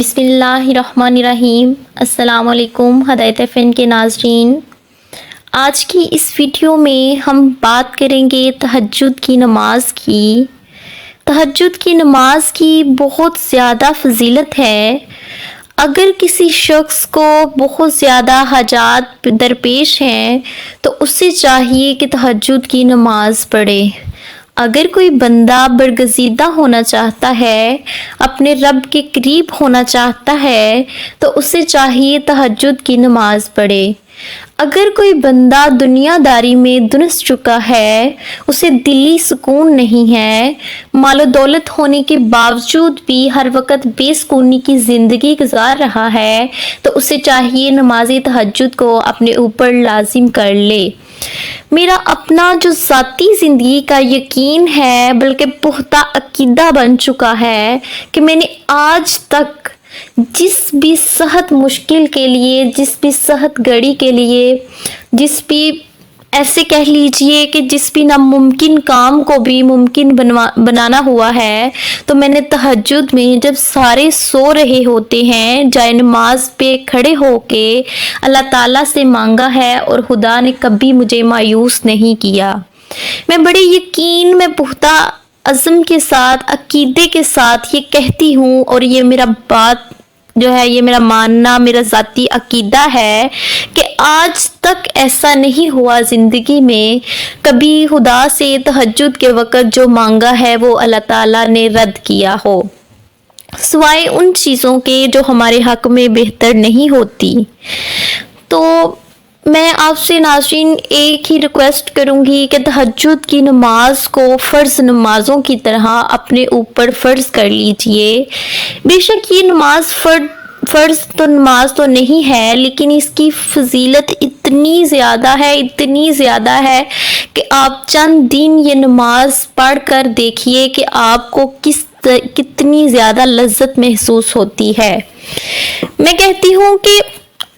بسم اللہ الرحمن الرحیم۔ السلام علیکم ہدایت فن کے ناظرین، آج کی اس ویڈیو میں ہم بات کریں گے تہجد کی نماز کی۔ تہجد کی نماز کی بہت زیادہ فضیلت ہے۔ اگر کسی شخص کو بہت زیادہ حاجات درپیش ہیں تو اسے چاہیے کہ تہجد کی نماز پڑھے۔ اگر کوئی بندہ برگزیدہ ہونا چاہتا ہے، اپنے رب کے قریب ہونا چاہتا ہے تو اسے چاہیے تہجد کی نماز پڑھے۔ اگر کوئی بندہ دنیا داری میں دنس چکا ہے، اسے دلی سکون نہیں ہے، مال و دولت ہونے کے باوجود بھی ہر وقت بے سکونی کی زندگی گزار رہا ہے تو اسے چاہیے نماز تہجد کو اپنے اوپر لازم کر لے۔ میرا اپنا جو ذاتی زندگی کا یقین ہے، بلکہ پختہ عقیدہ بن چکا ہے کہ میں نے آج تک جس بھی سخت مشکل کے لیے، جس بھی سخت گھڑی کے لیے، جس بھی ایسے کہہ لیجئے کہ جس بھی ناممکن کام کو بھی ممکن بنانا ہوا ہے، تو میں نے تہجد میں جب سارے سو رہے ہوتے ہیں، جائے نماز پہ کھڑے ہو کے اللہ تعالیٰ سے مانگا ہے اور خدا نے کبھی مجھے مایوس نہیں کیا۔ میں بڑے یقین میں پختہ عزم کے ساتھ، عقیدے کے ساتھ یہ کہتی ہوں، اور یہ میرا بات جو ہے، یہ میرا ماننا، میرا ذاتی عقیدہ ہے کہ آج تک ایسا نہیں ہوا زندگی میں کبھی خدا سے تہجد کے وقت جو مانگا ہے وہ اللہ تعالیٰ نے رد کیا ہو، سوائے ان چیزوں کے جو ہمارے حق میں بہتر نہیں ہوتی۔ تو میں آپ سے ناظرین ایک ہی ریکویسٹ کروں گی کہ تہجد کی نماز کو فرض نمازوں کی طرح اپنے اوپر فرض کر لیجئے۔ بے شک یہ نماز فرض تو نماز تو نہیں ہے، لیکن اس کی فضیلت اتنی زیادہ ہے کہ آپ چند دن یہ نماز پڑھ کر دیکھیے کہ آپ کو کتنی زیادہ لذت محسوس ہوتی ہے۔ میں کہتی ہوں کہ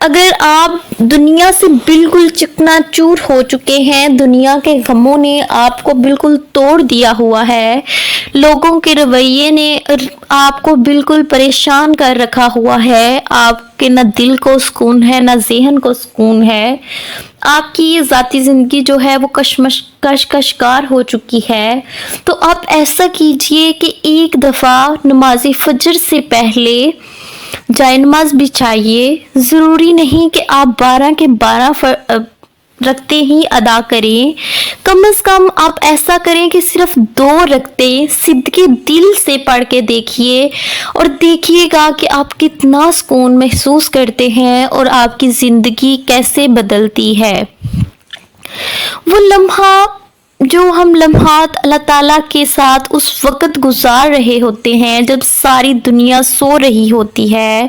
اگر آپ دنیا سے بالکل چکنا چور ہو چکے ہیں، دنیا کے غموں نے آپ کو بالکل توڑ دیا ہوا ہے، لوگوں کے رویے نے آپ کو بالکل پریشان کر رکھا ہوا ہے، آپ کے نہ دل کو سکون ہے نہ ذہن کو سکون ہے، آپ کی یہ ذاتی زندگی جو ہے وہ کشمکار ہو چکی ہے، تو آپ ایسا کیجئے کہ ایک دفعہ نماز فجر سے پہلے جائے نماز بچھائیے۔ ضروری نہیں کہ آپ 12 کے 12 رکعتیں ہی ادا کریں، کم از کم آپ ایسا کریں کہ صرف 2 رکعتیں صدقے دل سے پڑھ کے دیکھیے، اور دیکھیے گا کہ آپ کتنا سکون محسوس کرتے ہیں اور آپ کی زندگی کیسے بدلتی ہے۔ وہ لمحہ جو ہم لمحات اللہ تعالیٰ کے ساتھ اس وقت گزار رہے ہوتے ہیں جب ساری دنیا سو رہی ہوتی ہے،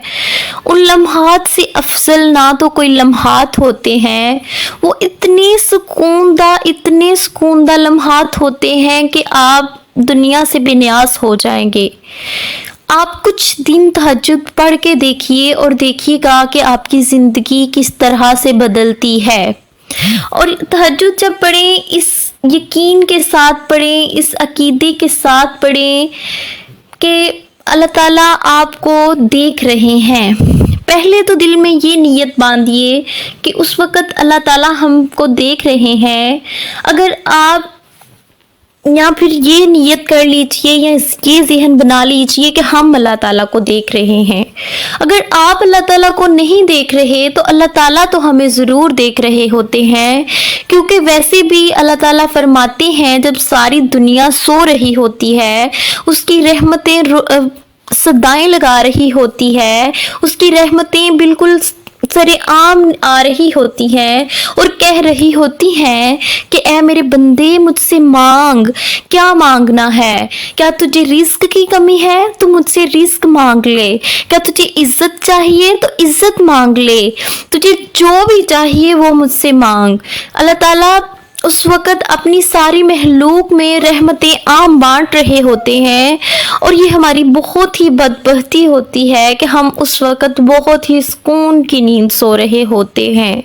ان لمحات سے افضل نہ تو کوئی لمحات ہوتے ہیں۔ وہ اتنے سکون دہ لمحات ہوتے ہیں کہ آپ دنیا سے بے نیاز ہو جائیں گے۔ آپ کچھ دن تہجد پڑھ کے دیکھیے اور دیکھیے گا کہ آپ کی زندگی کس طرح سے بدلتی ہے۔ اور تہجد جب پڑھیں، اس یقین کے ساتھ پڑھیں، اس عقیدے کے ساتھ پڑھیں کہ اللہ تعالیٰ آپ کو دیکھ رہے ہیں۔ پہلے تو دل میں یہ نیت باندھیے کہ اس وقت اللہ تعالیٰ ہم کو دیکھ رہے ہیں۔ اگر آپ یا پھر یہ نیت کر لیجئے یا یہ ذہن بنا لیجئے کہ ہم اللہ تعالیٰ کو دیکھ رہے ہیں۔ اگر آپ اللہ تعالیٰ کو نہیں دیکھ رہے تو اللہ تعالیٰ تو ہمیں ضرور دیکھ رہے ہوتے ہیں، کیونکہ ویسے بھی اللہ تعالیٰ فرماتے ہیں جب ساری دنیا سو رہی ہوتی ہے، اس کی رحمتیں صدائیں لگا رہی ہوتی ہے، اس کی رحمتیں بالکل سر عام آ رہی ہوتی ہیں اور کہہ رہی ہوتی ہیں کہ اے میرے بندے مجھ سے مانگ، کیا مانگنا ہے؟ کیا تجھے رزق کی کمی ہے تو مجھ سے رزق مانگ لے، کیا تجھے عزت چاہیے تو عزت مانگ لے، تجھے جو بھی چاہیے وہ مجھ سے مانگ۔ اللہ تعالیٰ اس وقت اپنی ساری مخلوق میں رحمتیں عام بانٹ رہے ہوتے ہیں، اور یہ ہماری بہت ہی بدبختی ہوتی ہے کہ ہم اس وقت بہت ہی سکون کی نیند سو رہے ہوتے ہیں۔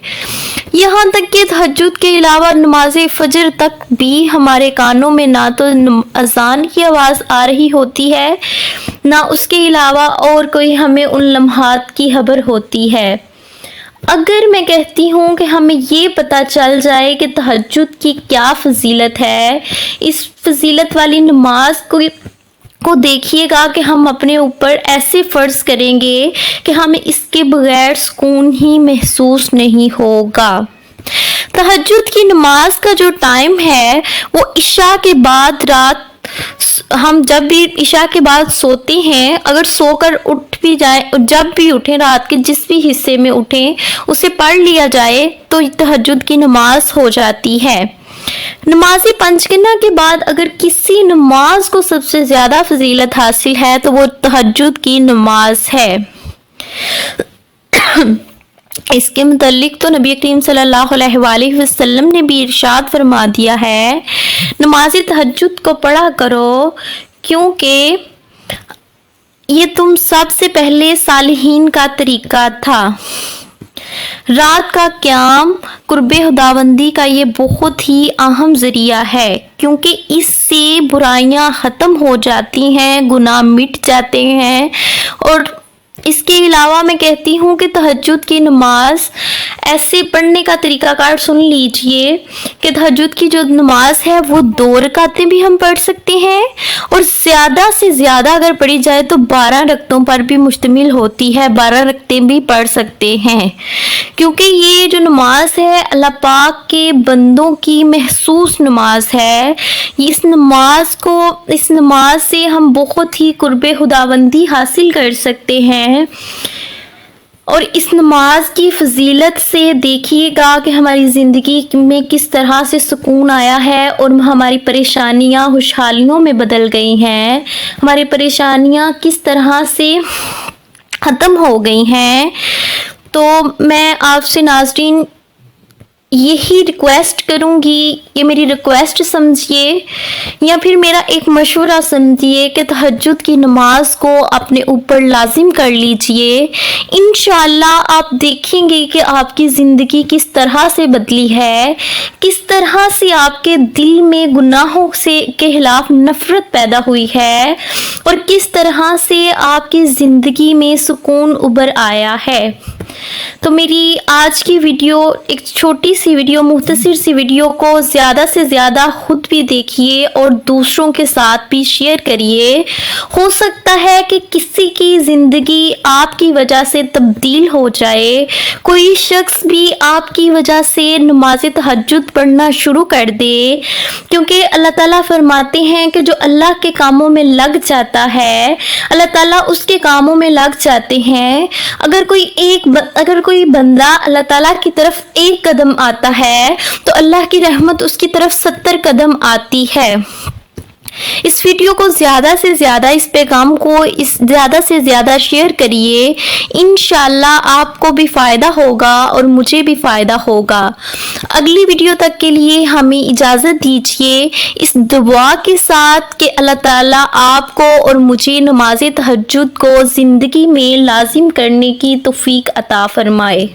یہاں تک کہ تہجد کے علاوہ نماز فجر تک بھی ہمارے کانوں میں نہ تو اذان کی آواز آ رہی ہوتی ہے، نہ اس کے علاوہ اور کوئی ہمیں ان لمحات کی خبر ہوتی ہے۔ اگر میں کہتی ہوں کہ ہمیں یہ پتہ چل جائے کہ تہجد کی کیا فضیلت ہے، اس فضیلت والی نماز کو دیکھیے گا کہ ہم اپنے اوپر ایسے فرض کریں گے کہ ہمیں اس کے بغیر سکون ہی محسوس نہیں ہوگا۔ تہجد کی نماز کا جو ٹائم ہے وہ عشاء کے بعد ہم جب بھی عشاء کے بعد سوتے ہیں، اگر سو کر اٹھ بھی جائیں، جب بھی اٹھیں، رات کے جس بھی حصے میں اٹھیں اسے پڑھ لیا جائے تو تہجد کی نماز ہو جاتی ہے۔ نماز پنجگنا کے بعد اگر کسی نماز کو سب سے زیادہ فضیلت حاصل ہے تو وہ تہجد کی نماز ہے۔ اس کے متعلق تو نبی کریم صلی اللہ علیہ وآلہ وسلم نے بھی ارشاد فرما دیا ہے، نماز تہجد کو پڑھا کرو کیونکہ یہ تم سب سے پہلے صالحین کا طریقہ تھا۔ رات کا قیام قرب خداوندی کا یہ بہت ہی اہم ذریعہ ہے، کیونکہ اس سے برائیاں ختم ہو جاتی ہیں، گناہ مٹ جاتے ہیں۔ اور اس کے علاوہ میں کہتی ہوں کہ تہجد کی نماز ایسے پڑھنے کا طریقہ کار سن لیجئے کہ تہجد کی جو نماز ہے وہ 2 رکعتیں بھی ہم پڑھ سکتے ہیں، اور زیادہ سے زیادہ اگر پڑھی جائے تو 12 رکعتوں پر بھی مشتمل ہوتی ہے، 12 رکعتیں بھی پڑھ سکتے ہیں، کیونکہ یہ جو نماز ہے اللہ پاک کے بندوں کی محسوس نماز ہے۔ اس نماز سے ہم بہت ہی قرب خداوندی حاصل کر سکتے ہیں، اور اس نماز کی فضیلت سے دیکھیے گا کہ ہماری زندگی میں کس طرح سے سکون آیا ہے اور ہماری پریشانیاں خوشحالیوں میں بدل گئی ہیں، ہماری پریشانیاں کس طرح سے ختم ہو گئی ہیں۔ تو میں آپ سے ناظرین یہی ریکویسٹ کروں گی، یہ میری ریکویسٹ سمجھیے یا پھر میرا ایک مشورہ سمجھیے کہ تہجد کی نماز کو اپنے اوپر لازم کر لیجئے۔ انشاءاللہ آپ دیکھیں گے کہ آپ کی زندگی کس طرح سے بدلی ہے، کس طرح سے آپ کے دل میں گناہوں کے خلاف نفرت پیدا ہوئی ہے، اور کس طرح سے آپ کی زندگی میں سکون ابھر آیا ہے۔ تو میری آج کی ویڈیو، ایک چھوٹی سی ویڈیو، مختصر سی ویڈیو کو زیادہ سے زیادہ خود بھی دیکھیے اور دوسروں کے ساتھ بھی شیئر کریے۔ ہو سکتا ہے کہ کسی کی زندگی آپ کی وجہ سے تبدیل ہو جائے، کوئی شخص بھی آپ کی وجہ سے نماز تہجد پڑھنا شروع کر دے، کیونکہ اللہ تعالیٰ فرماتے ہیں کہ جو اللہ کے کاموں میں لگ جاتا ہے اللہ تعالیٰ اس کے کاموں میں لگ جاتے ہیں۔ اگر کوئی بندہ اللہ تعالیٰ کی طرف 1 قدم آتا ہے تو اللہ کی رحمت اس کی طرف 70 قدم آتی ہے۔ اس ویڈیو کو زیادہ سے زیادہ، اس پیغام کو زیادہ سے زیادہ شیئر کریے، انشاءاللہ آپ کو بھی فائدہ ہوگا اور مجھے بھی فائدہ ہوگا۔ اگلی ویڈیو تک کے لیے ہمیں اجازت دیجیے، اس دعا کے ساتھ کہ اللہ تعالیٰ آپ کو اور مجھے نماز تہجد کو زندگی میں لازم کرنے کی توفیق عطا فرمائے۔